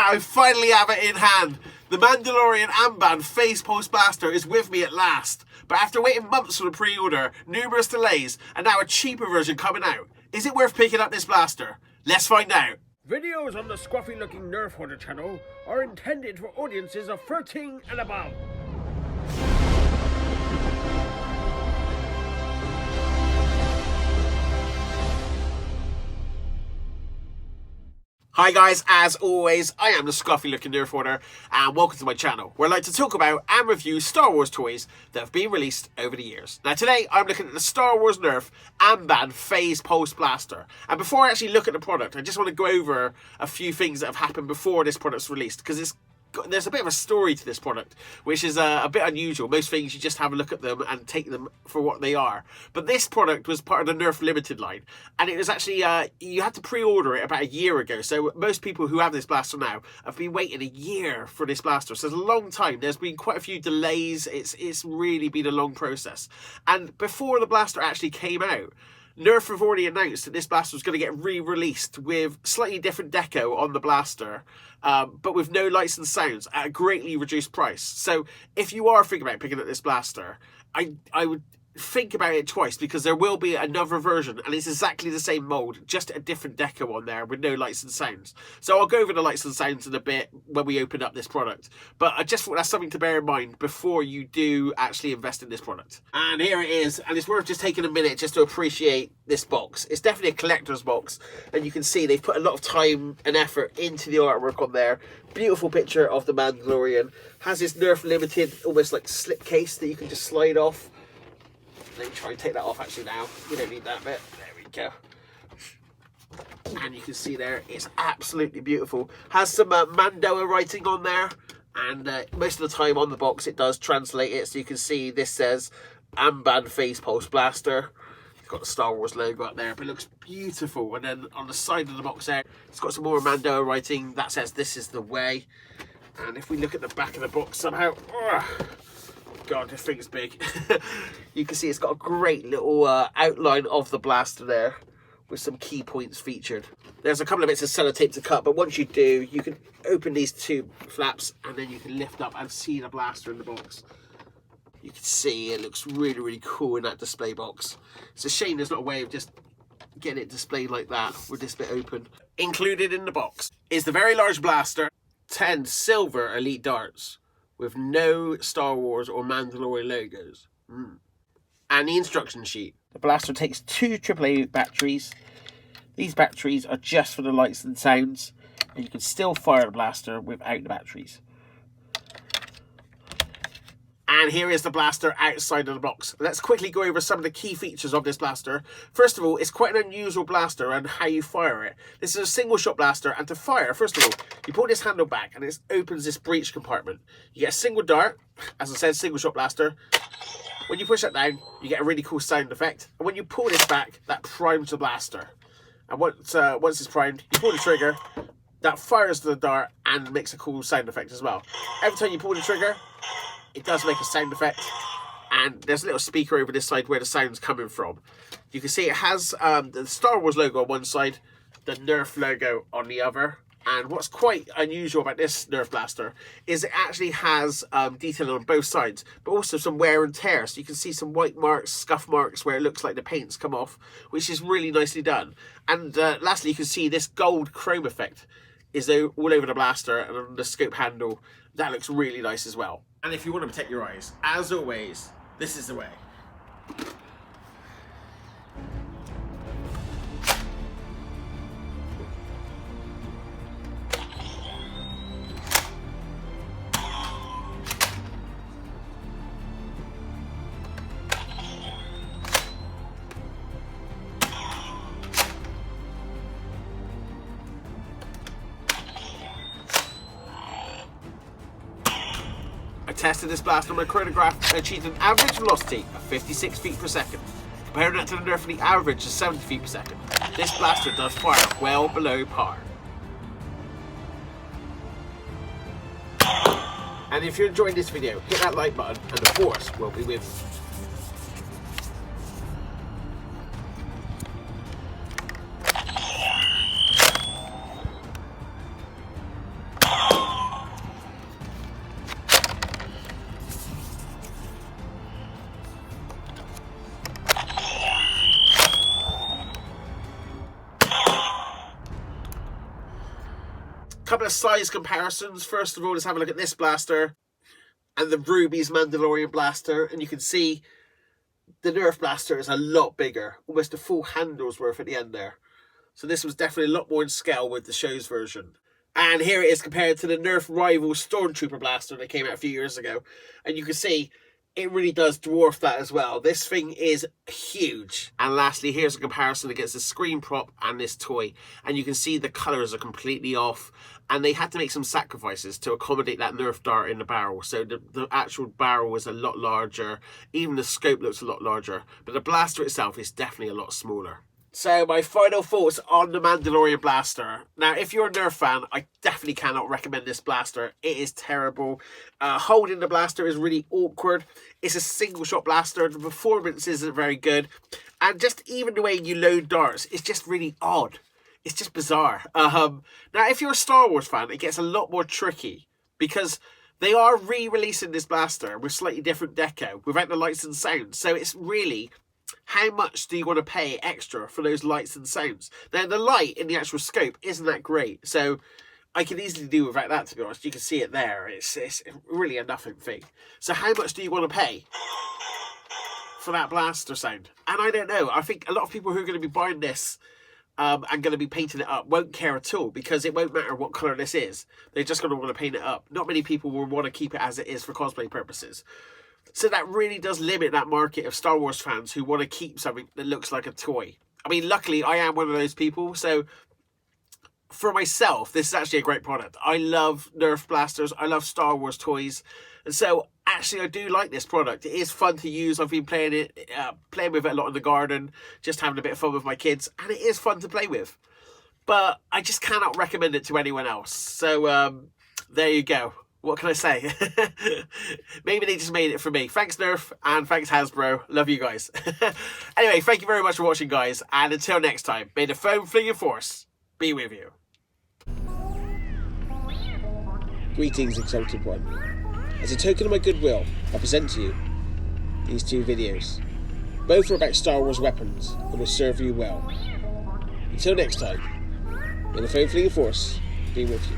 I finally have it in hand. The Mandalorian Amban Phase Pulse Blaster is with me at last. But after waiting months for the pre-order, numerous delays, and now a cheaper version coming out, is it worth picking up this blaster? Let's find out. Videos on the Scruffy-Looking Nerf Hoarder channel are intended for audiences of 13 and above. Hi guys, as always, I am the Scruffy-Looking Nerf Hoarder, and welcome to my channel, where I like to talk about and review Star Wars toys that have been released over the years. Now today, I'm looking at the Star Wars Nerf Amban Phase Pulse Blaster. And before I actually look at the product, I just want to go over a few things that have happened before this product's released, because there's a bit of a story to this product, which is a bit unusual. Most things you just have a look at them and take them for what they are. But this product was part of the Nerf Limited line, and it was actually, you had to pre-order it about a year ago. So most people who have this blaster now have been waiting a year for this blaster. So it's a long time. There's been quite a few delays. It's really been a long process. And before the blaster actually came out, Nerf have already announced that this blaster was going to get re-released with slightly different deco on the blaster, but with no lights and sounds at a greatly reduced price. So if you are thinking about picking up this blaster, I would think about it twice, because there will be another version and it's exactly the same mold, just a different deco on there with no lights and sounds. So I'll go over the lights and sounds in a bit when we open up this product, but I just thought that's something to bear in mind before you do actually invest in this product. And here it is, and it's worth just taking a minute just to appreciate this box. It's definitely a collector's box, and you can see they've put a lot of time and effort into the artwork on there. Beautiful picture of the Mandalorian. Has this Nerf Limited almost like slip case that you can just slide off. Let me try and take that off actually now. We don't need that bit. There we go. And you can see there, it's absolutely beautiful. Has some Mando writing on there. And most of the time on the box it does translate it. So you can see this says Amban Phase Pulse Blaster. It's got the Star Wars logo up there, but it looks beautiful. And then on the side of the box there, it's got some more Mando writing that says this is the way. And if we look at the back of the box somehow... God, this thing's big. You can see it's got a great little outline of the blaster there with some key points featured. There's a couple of bits of sellotape to cut, but once you do, you can open these two flaps and then you can lift up and see the blaster in the box. You can see it looks really, really cool in that display box. It's a shame there's not a way of just getting it displayed like that with this bit open. Included in the box is the very large blaster, 10 silver elite darts, with no Star Wars or Mandalorian logos. And the instruction sheet. The blaster takes 2 AAA batteries. These batteries are just for the lights and sounds, and you can still fire the blaster without the batteries. And here is the blaster outside of the box. Let's quickly go over some of the key features of this blaster. First of all, it's quite an unusual blaster and how you fire it. This is a single shot blaster, and to fire, first of all, you pull this handle back and it opens this breech compartment. You get a single dart, as I said, single shot blaster. When you push that down, you get a really cool sound effect. And when you pull this back, that primes the blaster. And once it's primed, you pull the trigger, that fires the dart and makes a cool sound effect as well. Every time you pull the trigger, it does make a sound effect, and there's a little speaker over this side where the sound's coming from. You can see it has the Star Wars logo on one side, the Nerf logo on the other. And what's quite unusual about this Nerf blaster is it actually has detailing on both sides, but also some wear and tear. So you can see some white marks, scuff marks where it looks like the paint's come off, which is really nicely done. And lastly, you can see this gold chrome effect is all over the blaster and on the scope handle. That looks really nice as well. And if you want to protect your eyes, as always, this is the way. I tested this blaster on my chronograph and achieved an average velocity of 56 feet per second. Comparing that to the Nerf Elite average of 70 feet per second, this blaster does fire well below par. And if you're enjoying this video, hit that like button and the force will be with you. Couple of size comparisons. First of all, let's have a look at this blaster and the Ruby's Mandalorian blaster, and you can see the Nerf blaster is a lot bigger, almost a full handle's worth at the end there. So this was definitely a lot more in scale with the show's version. And here it is compared to the Nerf rival Stormtrooper blaster that came out a few years ago. And you can see it really does dwarf that as well. This thing is huge. And lastly, here's a comparison against the screen prop and this toy. And you can see the colours are completely off. And they had to make some sacrifices to accommodate that Nerf dart in the barrel. So the actual barrel was a lot larger. Even the scope looks a lot larger. But the blaster itself is definitely a lot smaller. So my final thoughts on the Mandalorian blaster. Now, if you're a Nerf fan, I definitely cannot recommend this blaster. It is terrible. Holding the blaster is really awkward. It's a single shot blaster. The performance isn't very good. And just even the way you load darts, it's just really odd. It's just bizarre. Now, if you're a Star Wars fan, it gets a lot more tricky because they are re-releasing this blaster with slightly different deco without the lights and sounds. So it's really, how much do you want to pay extra for those lights and sounds? Now, the light in the actual scope isn't that great, so I can easily do without that, to be honest. You can see it there. It's really a nothing thing. So how much do you want to pay for that blaster sound? And I don't know. I think a lot of people who are going to be buying this and going to be painting it up won't care at all, because it won't matter what colour this is. They're just going to want to paint it up. Not many people will want to keep it as it is for cosplay purposes. So that really does limit that market of Star Wars fans who want to keep something that looks like a toy. I mean, luckily, I am one of those people. So for myself, this is actually a great product. I love Nerf blasters. I love Star Wars toys. And so actually, I do like this product. It is fun to use. I've been playing with it a lot in the garden, just having a bit of fun with my kids. And it is fun to play with. But I just cannot recommend it to anyone else. So there you go. What can I say? Maybe they just made it for me. Thanks, Nerf, and thanks, Hasbro. Love you guys. Anyway, thank you very much for watching, guys. And until next time, may the foam flinging force be with you. Greetings, Exalted One. As a token of my goodwill, I present to you these two videos. Both are about Star Wars weapons and will serve you well. Until next time, may the foam flinging force be with you.